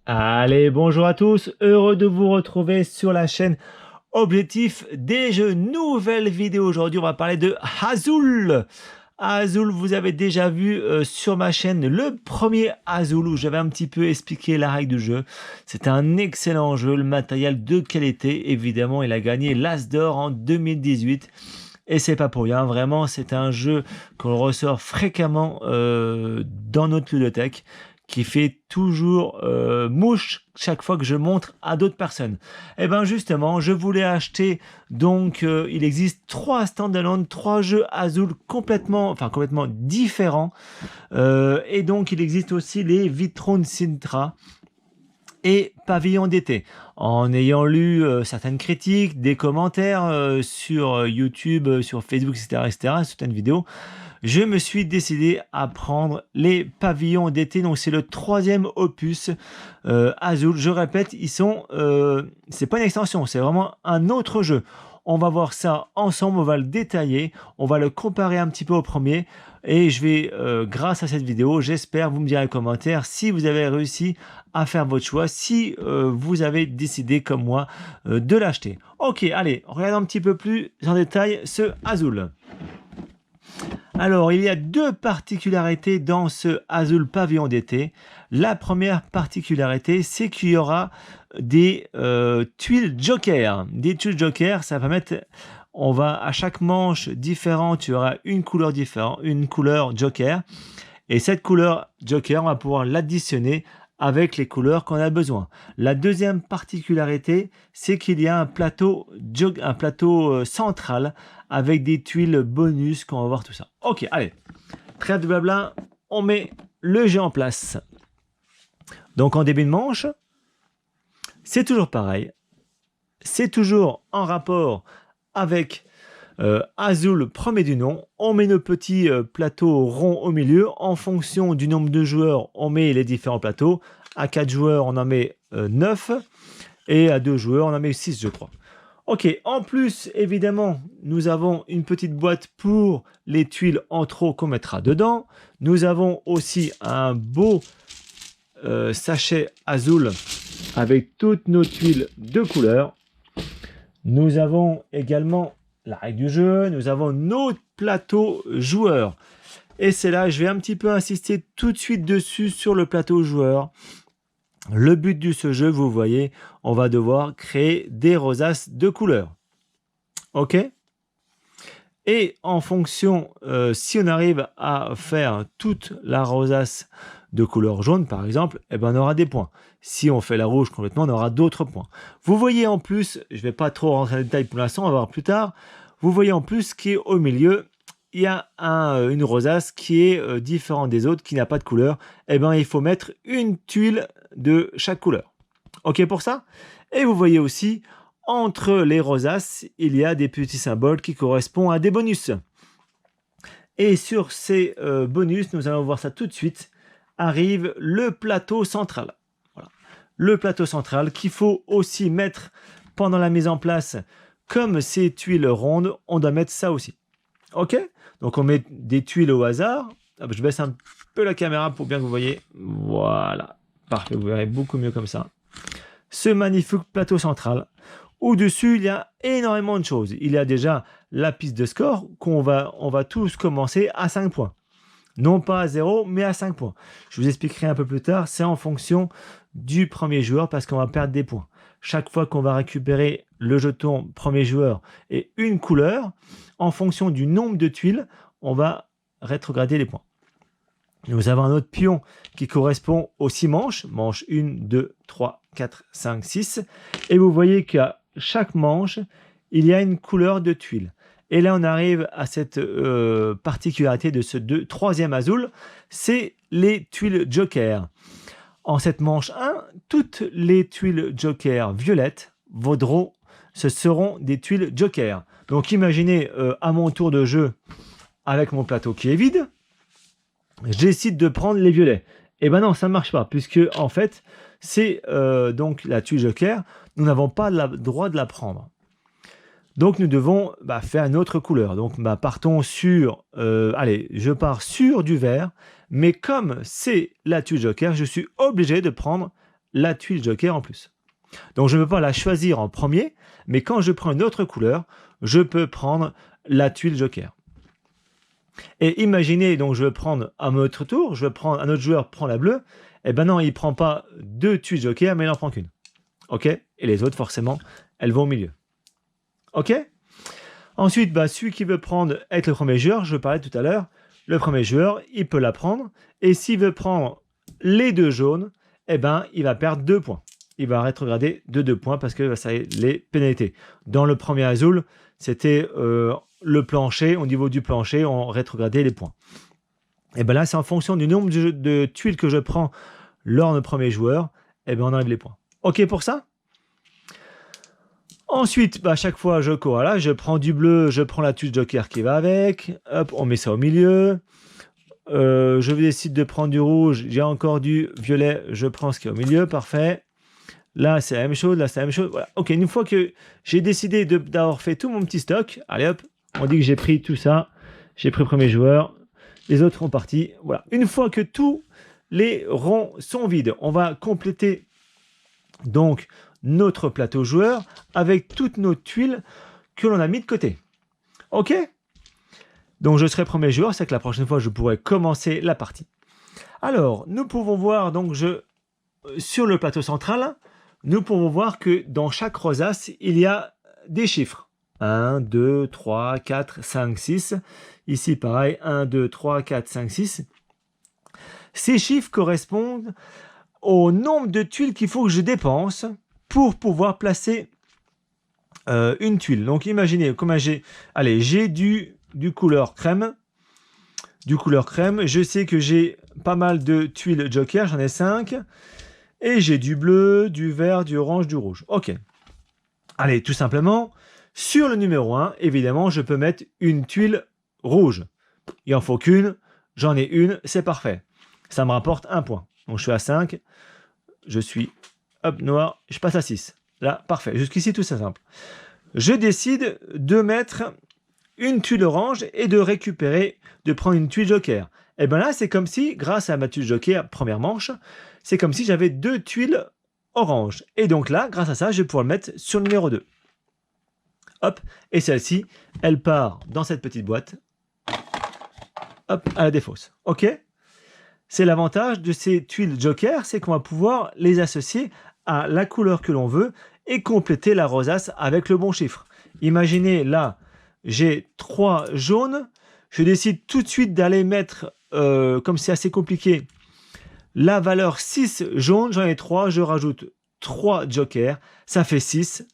Allez, bonjour à tous, heureux de vous retrouver sur la chaîne Objectif des Jeux. Nouvelle vidéo aujourd'hui, on va parler de Azul. Azul, vous avez déjà vu sur ma chaîne le premier Azul où j'avais un petit peu expliqué la règle du jeu. C'est un excellent jeu, le matériel de qualité, évidemment, il a gagné l'As d'or en 2018. Et c'est pas pour rien, vraiment, c'est un jeu qu'on ressort fréquemment dans notre bibliothèque, qui fait toujours mouche chaque fois que je montre à d'autres personnes. Et bien justement, je voulais acheter, donc il existe 3 standalone, 3 jeux Azul complètement différents. Et donc il existe aussi les Vitron Sintra et Pavillon d'été. En ayant lu certaines critiques, des commentaires sur YouTube, sur Facebook, etc., certaines vidéos, je me suis décidé à prendre les pavillons d'été. Donc c'est le 3e opus Azul. Je répète, c'est pas une extension, c'est vraiment un autre jeu. On va voir ça ensemble, on va le détailler, on va le comparer un petit peu au premier. Et je vais, grâce à cette vidéo, j'espère, vous me direz en commentaire si vous avez réussi à faire votre choix, si vous avez décidé comme moi de l'acheter. Ok, allez, regardons un petit peu plus en détail ce Azul. Alors, il y a 2 particularités dans ce Azul Pavillon d'été. La première particularité, c'est qu'il y aura des tuiles Joker. Des tuiles Joker, ça va mettre... On va à chaque manche différente, il y aura une couleur différente, une couleur Joker. Et cette couleur Joker, on va pouvoir l'additionner avec les couleurs qu'on a besoin. La deuxième particularité, c'est qu'il y a un plateau central avec des tuiles bonus qu'on va voir tout ça. Ok, allez, trêve de blabla, on met le jeu en place. Donc en début de manche, c'est toujours pareil. C'est toujours en rapport avec Azul, premier du nom. On met nos petits plateaux ronds au milieu. En fonction du nombre de joueurs, on met les différents plateaux. À 4 joueurs, on en met 9. Et à 2 joueurs, on en met 6, je crois. Ok, en plus, évidemment, nous avons une petite boîte pour les tuiles en trop qu'on mettra dedans. Nous avons aussi un beau sachet Azul avec toutes nos tuiles de couleur. Nous avons également la règle du jeu, nous avons nos plateaux joueurs. Et c'est là, je vais un petit peu insister tout de suite dessus sur le plateau joueur. Le but de ce jeu, vous voyez, on va devoir créer des rosaces de couleur. Ok? Et en fonction, si on arrive à faire toute la rosace de couleur jaune, par exemple, eh ben on aura des points. Si on fait la rouge complètement, on aura d'autres points. Vous voyez en plus, je ne vais pas trop rentrer dans les détails pour l'instant, on va voir plus tard. Vous voyez en plus qu'au milieu, il y a une rosace qui est différente des autres, qui n'a pas de couleur. Eh ben, il faut mettre une tuile de chaque couleur. Ok pour ça? Et vous voyez aussi, entre les rosaces, il y a des petits symboles qui correspondent à des bonus. Et sur ces bonus, nous allons voir ça tout de suite, arrive le plateau central. Voilà. Le plateau central qu'il faut aussi mettre pendant la mise en place. Comme ces tuiles rondes, on doit mettre ça aussi. Ok? Donc on met des tuiles au hasard. Je baisse un peu la caméra pour bien que vous voyez. Voilà. Parfait, vous verrez beaucoup mieux comme ça. Ce magnifique plateau central. Au-dessus, il y a énormément de choses. Il y a déjà la piste de score on va tous commencer à 5 points. Non pas à 0, mais à 5 points. Je vous expliquerai un peu plus tard. C'est en fonction du premier joueur parce qu'on va perdre des points. Chaque fois qu'on va récupérer le jeton premier joueur et une couleur, en fonction du nombre de tuiles, on va rétrograder les points. Nous avons un autre pion qui correspond aux 6 manches. Manche 1, 2, 3, 4, 5, 6. Et vous voyez qu'à chaque manche, il y a une couleur de tuile. Et là, on arrive à cette particularité de ce 3e Azul, c'est les tuiles Joker. En cette manche 1, toutes les tuiles Joker violettes ce seront des tuiles Joker. Donc imaginez à mon tour de jeu, avec mon plateau qui est vide, je décide de prendre les violets. Et ben non, ça ne marche pas, puisque en fait, c'est donc la tuile Joker, nous n'avons pas le droit de la prendre. Donc nous devons faire une autre couleur. Donc partons sur, allez, je pars sur du vert, mais comme c'est la tuile Joker, je suis obligé de prendre la tuile joker en plus. Donc je ne peux pas la choisir en premier, mais quand je prends une autre couleur, je peux prendre la tuile joker. Et imaginez, donc je vais prendre à mon autre tour, un autre joueur prend la bleue, et ben non, il ne prend pas 2 tuiles joker, mais il n'en prend qu'une. Ok? Et les autres, forcément, elles vont au milieu. Ok? Ensuite, celui qui veut être le premier joueur, je parlais tout à l'heure, le premier joueur, il peut la prendre, et s'il veut prendre les 2 jaunes, eh ben, il va perdre 2 points. Il va rétrograder de 2 points parce que ça est les pénalités. Dans le premier Azul, c'était le plancher, au niveau du plancher, on rétrogradait les points. Et bien là, c'est en fonction du nombre de tuiles que je prends lors de premier joueur, et ben on enlève les points. Ok pour ça? Ensuite, à chaque fois, je cours là, je prends du bleu, je prends la tuile joker qui va avec, hop, on met ça au milieu. Je décide de prendre du rouge, j'ai encore du violet, je prends ce qui est au milieu, parfait. Là, c'est la même chose, là, c'est la même chose. Voilà. Ok, une fois que j'ai décidé d'avoir fait tout mon petit stock, allez hop, on dit que j'ai pris tout ça, j'ai pris le premier joueur, les autres sont partis. Voilà. Une fois que tous les ronds sont vides, on va compléter donc notre plateau joueur avec toutes nos tuiles que l'on a mis de côté. Ok? Donc je serai premier joueur, c'est que la prochaine fois je pourrai commencer la partie. Alors, nous pouvons voir donc sur le plateau central, nous pouvons voir que dans chaque rosace, il y a des chiffres. 1, 2, 3, 4, 5, 6. Ici, pareil, 1, 2, 3, 4, 5, 6. Ces chiffres correspondent au nombre de tuiles qu'il faut que je dépense pour pouvoir placer une tuile. Donc, imaginez, comme j'ai du couleur crème. Du couleur crème. Je sais que j'ai pas mal de tuiles joker, j'en ai 5. Et j'ai du bleu, du vert, du orange, du rouge. Ok. Allez, tout simplement, sur le numéro 1, évidemment, je peux mettre une tuile rouge. Il en faut qu'une, j'en ai une, c'est parfait. Ça me rapporte 1 point. Donc je suis à 5, je suis noir, je passe à 6. Là, parfait. Jusqu'ici, tout c'est simple. Je décide de mettre une tuile orange et de prendre une tuile joker. Et bien là, c'est comme si, grâce à ma tuile joker, première manche, c'est comme si j'avais 2 tuiles orange. Et donc là, grâce à ça, je vais pouvoir le mettre sur le numéro 2. Hop, et celle-ci, elle part dans cette petite boîte. Hop, à la défausse. Ok? C'est l'avantage de ces tuiles joker, c'est qu'on va pouvoir les associer à la couleur que l'on veut et compléter la rosace avec le bon chiffre. Imaginez, là, j'ai 3 jaunes. Je décide tout de suite d'aller mettre, comme c'est assez compliqué, la valeur 6 jaune, j'en ai 3, je rajoute 3 jokers, ça fait 6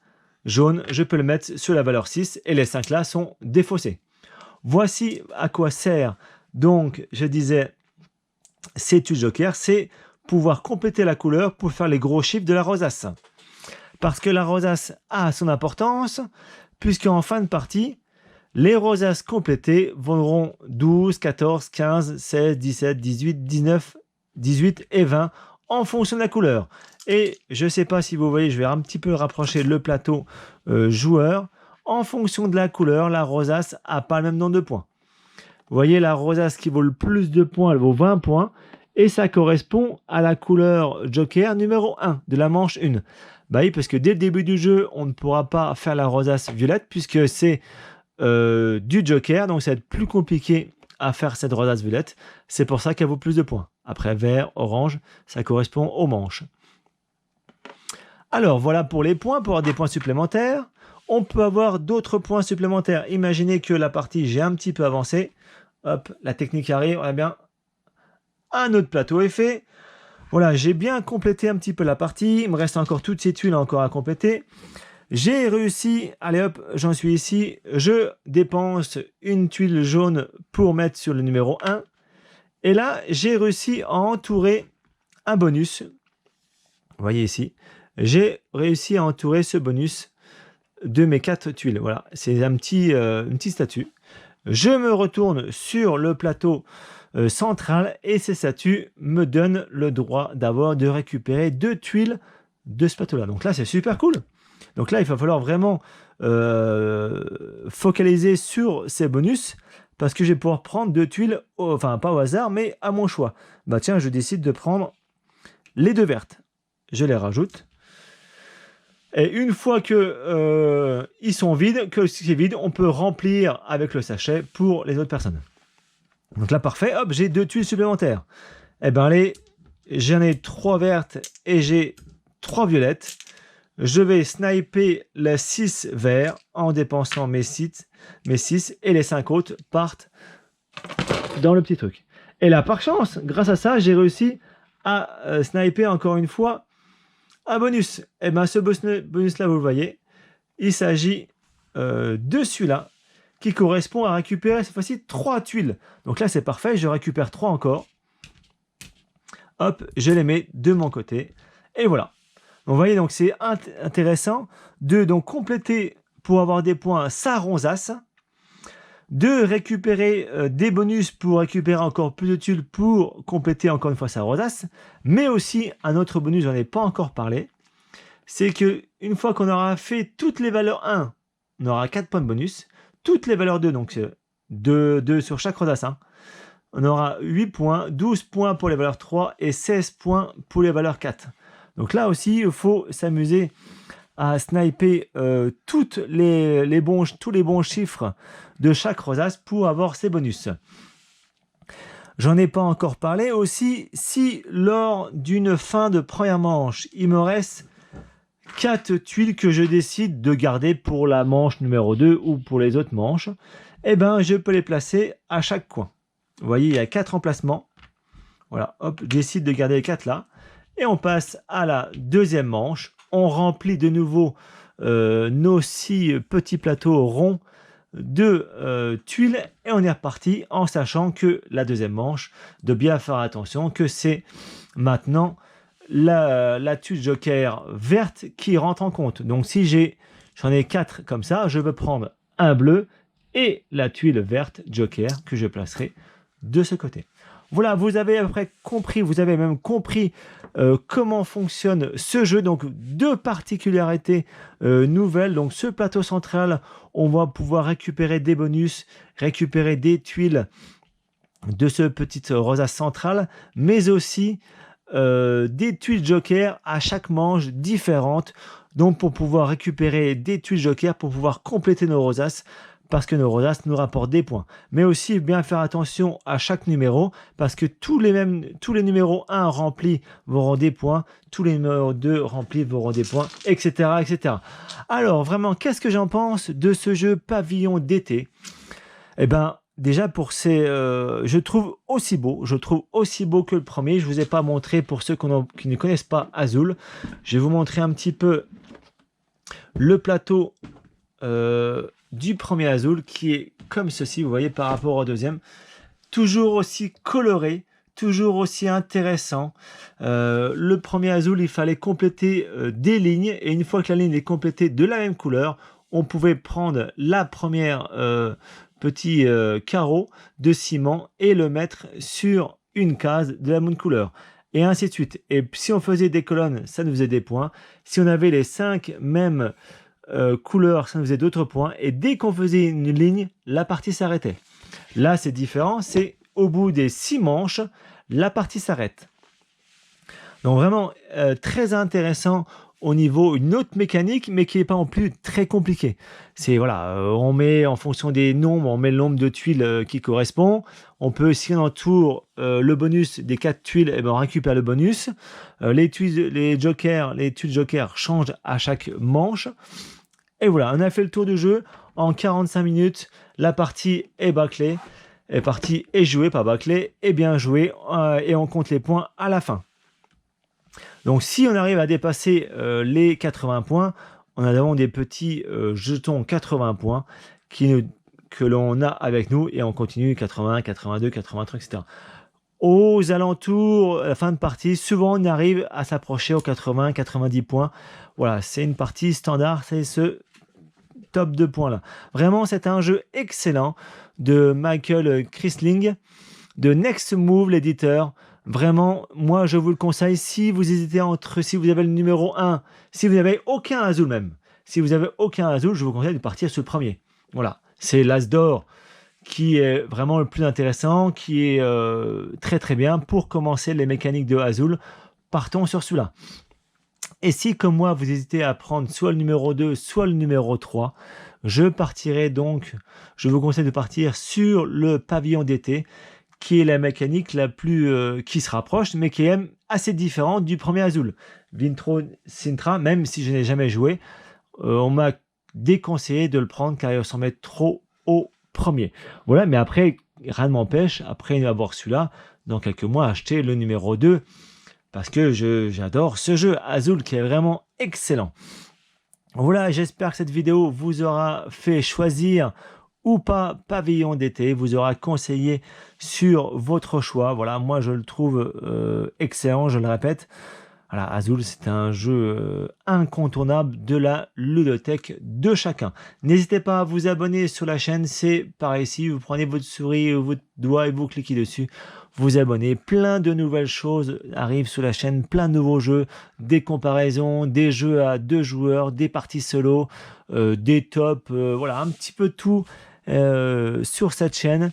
jaune, je peux le mettre sur la valeur 6 et les 5 là sont défaussés. Voici à quoi sert, donc je disais, ces tuiles jokers, c'est pouvoir compléter la couleur pour faire les gros chiffres de la rosace. Parce que la rosace a son importance, puisqu'en fin de partie, les rosaces complétées vaudront 12, 14, 15, 16, 17, 18, 19, 18 et 20 en fonction de la couleur. Et je ne sais pas si vous voyez, je vais un petit peu rapprocher le plateau joueur. En fonction de la couleur, la rosace n'a pas le même nombre de points. Vous voyez, la rosace qui vaut le plus de points, elle vaut 20 points. Et ça correspond à la couleur joker numéro 1 de la manche 1. Bah oui, parce que dès le début du jeu, on ne pourra pas faire la rosace violette puisque c'est du joker. Donc ça va être plus compliqué à faire cette rosace violette. C'est pour ça qu'elle vaut plus de points. Après, vert, orange, ça correspond aux manches. Alors, voilà pour les points, pour avoir des points supplémentaires. On peut avoir d'autres points supplémentaires. Imaginez que la partie, j'ai un petit peu avancé. Hop, la technique arrive, on a bien un autre plateau est fait. Voilà, j'ai bien complété un petit peu la partie. Il me reste encore toutes ces tuiles encore à compléter. J'ai réussi, allez hop, j'en suis ici. Je dépense une tuile jaune pour mettre sur le numéro 1. Et là, j'ai réussi à entourer un bonus. Vous voyez ici, j'ai réussi à entourer ce bonus de mes 4 tuiles. Voilà, c'est une petite statue. Je me retourne sur le plateau central et ces statues me donnent le droit de récupérer 2 tuiles de ce plateau-là. Donc là, c'est super cool. Donc là, il va falloir vraiment focaliser sur ces bonus parce que je vais pouvoir prendre 2 tuiles, enfin pas au hasard, mais à mon choix. Bah tiens, je décide de prendre les 2 vertes. je les rajoute. Et une fois que ils sont vides, que c'est vide, on peut remplir avec le sachet pour les autres personnes. Donc là, parfait. Hop, j'ai 2 tuiles supplémentaires. Eh ben allez, j'en ai 3 vertes et j'ai 3 violettes. Je vais sniper les 6 verts en dépensant mes 6 et les 5 autres partent dans le petit truc. Et là, par chance, grâce à ça, j'ai réussi à sniper encore une fois un bonus. Et bien, ce bonus-là, vous le voyez, il s'agit de celui-là qui correspond à récupérer cette fois-ci 3 tuiles. Donc là, c'est parfait, je récupère 3 encore. Hop, je les mets de mon côté. Et voilà. Donc, vous voyez, donc c'est intéressant de donc compléter pour avoir des points sa rosace, de récupérer des bonus pour récupérer encore plus de tuiles pour compléter encore une fois sa rosace, mais aussi un autre bonus, j'en ai pas encore parlé, c'est que une fois qu'on aura fait toutes les valeurs 1, on aura 4 points de bonus, toutes les valeurs 2, donc 2 sur chaque rosace, hein, on aura 8 points, 12 points pour les valeurs 3 et 16 points pour les valeurs 4. Donc là aussi, il faut s'amuser à sniper tous les bons chiffres de chaque rosace pour avoir ces bonus. J'en ai pas encore parlé aussi, si lors d'une fin de première manche, il me reste 4 tuiles que je décide de garder pour la manche numéro 2 ou pour les autres manches, eh ben je peux les placer à chaque coin. Vous voyez, il y a 4 emplacements. Voilà, hop, je décide de garder les 4 là. Et on passe à la deuxième manche. On remplit de nouveau nos 6 petits plateaux ronds de tuiles et on est reparti en sachant que la deuxième manche, de bien faire attention que c'est maintenant la tuile joker verte qui rentre en compte. Donc si j'en ai 4 comme ça, je peux prendre un bleu et la tuile verte joker que je placerai de ce côté. Voilà, vous avez après compris, vous avez même compris comment fonctionne ce jeu. Donc, 2 particularités nouvelles. Donc, ce plateau central, on va pouvoir récupérer des bonus, récupérer des tuiles de ce petit rosace central, mais aussi des tuiles joker à chaque manche différentes. Donc, pour pouvoir récupérer des tuiles joker, pour pouvoir compléter nos rosaces, parce que nos rosaces nous rapportent des points. Mais aussi bien faire attention à chaque numéro, parce que tous les numéros 1 remplis vont des points, tous les numéros 2 remplis vont des points, etc. etc. Alors vraiment, qu'est-ce que j'en pense de ce jeu pavillon d'été? Eh bien, déjà pour je trouve aussi beau que le premier. Je ne vous ai pas montré, pour ceux qui ne connaissent pas Azul, je vais vous montrer un petit peu le plateau du premier Azul qui est comme ceci, vous voyez, par rapport au deuxième, toujours aussi coloré, toujours aussi intéressant. Le premier Azul, il fallait compléter des lignes et une fois que la ligne est complétée de la même couleur, on pouvait prendre la première petit carreau de ciment et le mettre sur une case de la même couleur. Et ainsi de suite. Et si on faisait des colonnes, ça nous faisait des points. Si on avait les 5 mêmes couleurs, ça nous faisait d'autres points. Et dès qu'on faisait une ligne, la partie s'arrêtait. Là, c'est différent. C'est au bout des 6 manches, la partie s'arrête. Donc vraiment très intéressant au niveau une autre mécanique, mais qui n'est pas non plus très compliquée. C'est voilà, on met en fonction des nombres, on met le nombre de tuiles qui correspond. On peut, si on entoure le bonus des 4 tuiles, et ben on récupère le bonus. Les tuiles joker changent à chaque manche. Et voilà, on a fait le tour du jeu en 45 minutes. La partie est bâclée, est jouée, pas bâclée, et bien jouée, et on compte les points à la fin. Donc si on arrive à dépasser les 80 points, on a d'abord des petits jetons 80 points que l'on a avec nous et on continue 80, 82, 83, etc. Aux alentours, à la fin de partie, souvent on arrive à s'approcher aux 80, 90 points. Voilà, c'est une partie standard, c'est ce top 2 points là. Vraiment, c'est un jeu excellent de Michael Chrisling, de Next Move, l'éditeur. Vraiment, moi, je vous le conseille. Si vous hésitez si vous avez le numéro 1, si vous n'avez aucun Azul même, si vous n'avez aucun Azul, je vous conseille de partir sur le premier. Voilà, c'est l'As d'or qui est vraiment le plus intéressant, qui est très très bien pour commencer les mécaniques de Azul. Partons sur celui-là. Et si, comme moi, vous hésitez à prendre soit le numéro 2, soit le numéro 3, je partirai donc, je vous conseille de partir sur le pavillon d'été, qui est la mécanique la plus qui se rapproche, mais qui est même assez différente du premier Azul. Vintro Sintra, même si je n'ai jamais joué, on m'a déconseillé de le prendre car il ressemblait trop au premier. Voilà, mais après, rien ne m'empêche, après avoir celui-là, dans quelques mois, acheter le numéro 2, parce que j'adore ce jeu Azul qui est vraiment excellent. Voilà, j'espère que cette vidéo vous aura fait choisir ou pas pavillon d'été, vous aura conseillé sur votre choix. Voilà, moi je le trouve excellent, je le répète. Voilà, Azul, c'est un jeu incontournable de la ludothèque de chacun. N'hésitez pas à vous abonner sur la chaîne, c'est par ici, vous prenez votre souris ou votre doigt et vous cliquez dessus, vous abonnez. Plein de nouvelles choses arrivent sur la chaîne, plein de nouveaux jeux, des comparaisons, des jeux à 2 joueurs, des parties solo, des tops, voilà, un petit peu tout sur cette chaîne.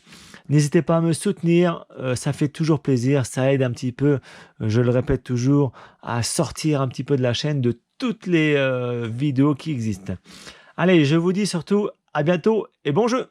N'hésitez pas à me soutenir, ça fait toujours plaisir, ça aide un petit peu, je le répète toujours, à sortir un petit peu de la chaîne de toutes les vidéos qui existent. Allez, je vous dis surtout à bientôt et bon jeu!